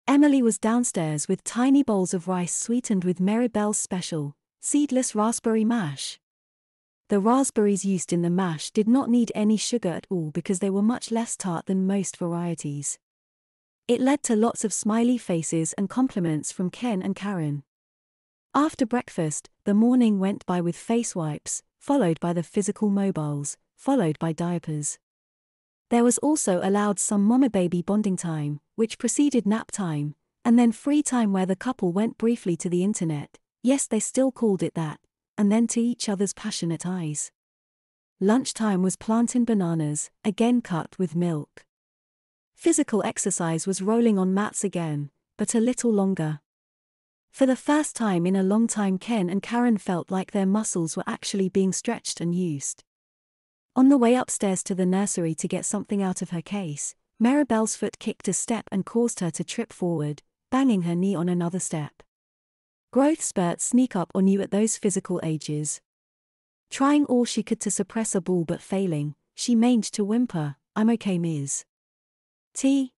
Emily was downstairs with tiny bowls of rice sweetened with Maribel's special, seedless raspberry mash. The raspberries used in the mash did not need any sugar at all because they were much less tart than most varieties. It led to lots of smiley faces and compliments from Ken and Karen. After breakfast, the morning went by with face wipes, followed by the physical mobiles, followed by diapers. There was also allowed some mama-baby bonding time, which preceded nap time, and then free time where the couple went briefly to the internet, yes they still called it that, and then to each other's passionate eyes. Lunchtime was plantain bananas, again cut with milk. Physical exercise was rolling on mats again, but a little longer. For the first time in a long time Ken and Karen felt like their muscles were actually being stretched and used. On the way upstairs to the nursery to get something out of her case, Maribel's foot kicked a step and caused her to trip forward, banging her knee on another step. Growth spurts sneak up on you at those physical ages. Trying all she could to suppress a bawl but failing, she managed to whimper, "I'm okay, Ms. T.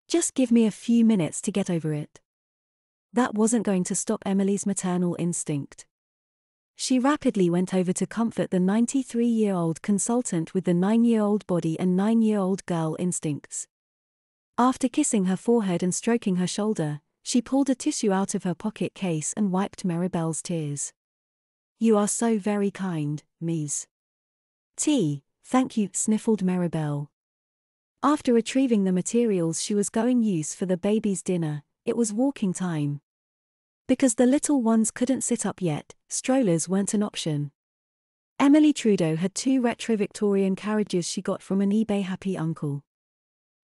Just give me a few minutes to get over it." That wasn't going to stop Emily's maternal instinct. She rapidly went over to comfort the 93-year-old consultant with the 9-year-old body and 9-year-old girl instincts. After kissing her forehead and stroking her shoulder, she pulled a tissue out of her pocket case and wiped Maribel's tears. "You are so very kind, Ms. T. Thank you," sniffled Maribel. After retrieving the materials she was going to use for the baby's dinner, it was walking time. Because the little ones couldn't sit up yet, strollers weren't an option. Emily Trudeau had 2 retro-Victorian carriages she got from an eBay happy uncle.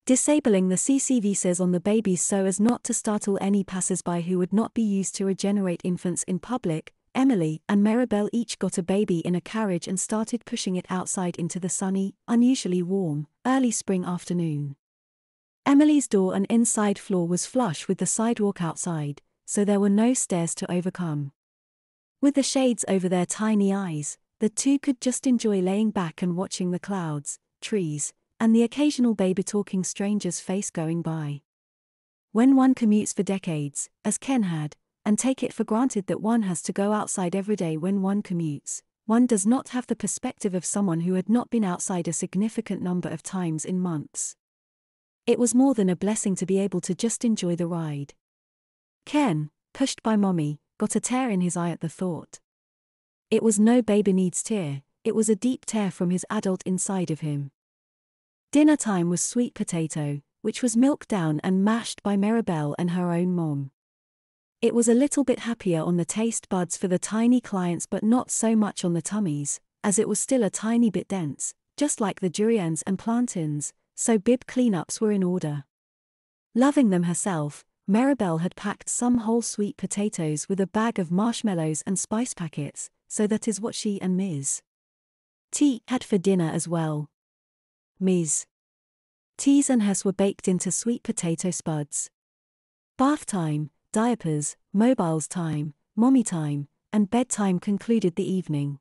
Disabling the CCV on the babies so as not to startle any passers-by who would not be used to regenerate infants in public, Emily and Maribel each got a baby in a carriage and started pushing it outside into the sunny, unusually warm, early spring afternoon. Emily's door and inside floor was flush with the sidewalk outside, so there were no stairs to overcome. With the shades over their tiny eyes, the two could just enjoy laying back and watching the clouds, trees, and the occasional baby-talking stranger's face going by. When one commutes for decades, as Ken had, and take it for granted that one has to go outside every day when one commutes, one does not have the perspective of someone who had not been outside a significant number of times in months. It was more than a blessing to be able to just enjoy the ride. Ken, pushed by Mommy, got a tear in his eye at the thought. It was no baby needs tear, it was a deep tear from his adult inside of him. Dinner time was sweet potato, which was milked down and mashed by Maribel and her own mom. It was a little bit happier on the taste buds for the tiny clients but not so much on the tummies, as it was still a tiny bit dense, just like the durians and plantains, so bib cleanups were in order. Loving them herself, Maribel had packed some whole sweet potatoes with a bag of marshmallows and spice packets, so that is what she and Ms. T had for dinner as well. Ms. T's and hers were baked into sweet potato spuds. Bath time, diapers, mobiles time, mommy time, and bedtime concluded the evening.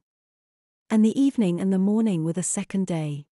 And the evening and the morning were the second day.